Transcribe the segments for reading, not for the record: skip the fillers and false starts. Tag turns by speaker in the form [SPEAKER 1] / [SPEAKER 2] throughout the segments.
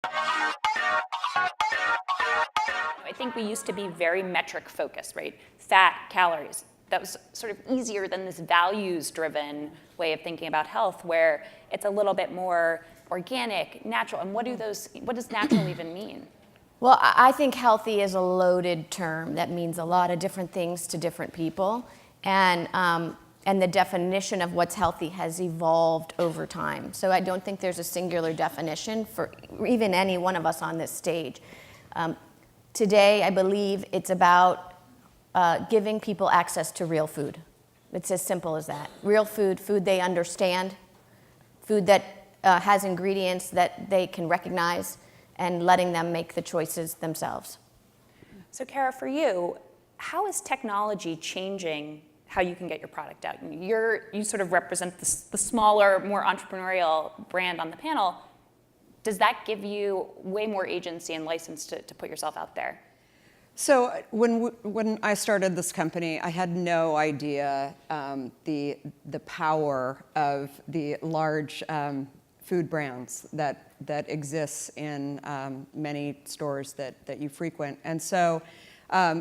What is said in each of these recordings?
[SPEAKER 1] I think we used to be very metric focused, right? Fat, calories. That was sort of easier than this values driven way of thinking about health, where it's a little bit more organic, natural. And what does natural even mean?
[SPEAKER 2] Well, I think healthy is a loaded term that means a lot of different things to different people. And the definition of what's healthy has evolved over time. So I don't think there's a singular definition for even any one of us on this stage. Today, I believe it's about giving people access to real food. It's as simple as that. Real food, food they understand, food that has ingredients that they can recognize, and letting them make the choices themselves.
[SPEAKER 1] So Kara, for you, how is technology changing how you can get your product out? You sort of represent the smaller, more entrepreneurial brand on the panel. Does that give you way more agency and license to put yourself out there?
[SPEAKER 3] So when I started this company, I had no idea the power of the large food brands that exists in many stores that you frequent. And so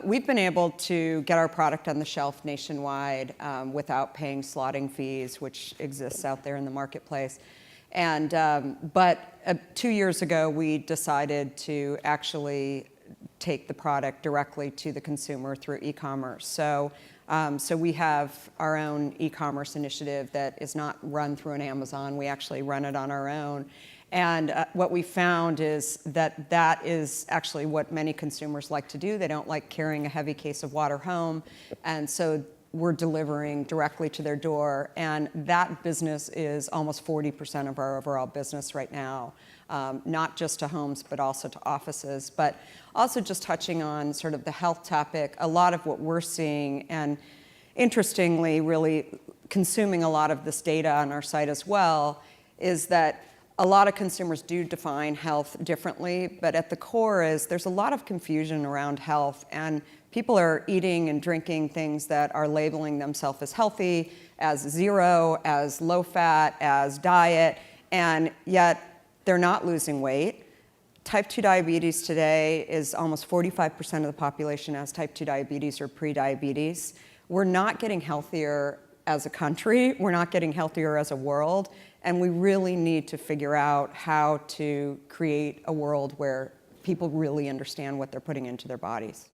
[SPEAKER 3] we've been able to get our product on the shelf nationwide without paying slotting fees, which exists out there in the marketplace. And but 2 years ago, we decided to actually take the product directly to the consumer through e-commerce. So we have our own e-commerce initiative that is not run through an Amazon. We actually run it on our own. And what we found is that is actually what many consumers like to do. They don't like carrying a heavy case of water home. And so we're delivering directly to their door. And that business is almost 40% of our overall business right now. Not just to homes, but also to offices. But also just touching on sort of the health topic, a lot of what we're seeing, and interestingly, really consuming a lot of this data on our site as well, is that a lot of consumers do define health differently, but at the core is there's a lot of confusion around health, and people are eating and drinking things that are labeling themselves as healthy, as zero, as low fat, as diet, and yet they're not losing weight. Type 2 diabetes today is almost 45% of the population has type 2 diabetes or pre-diabetes. We're not getting healthier as a country, we're not getting healthier as a world, and we really need to figure out how to create a world where people really understand what they're putting into their bodies.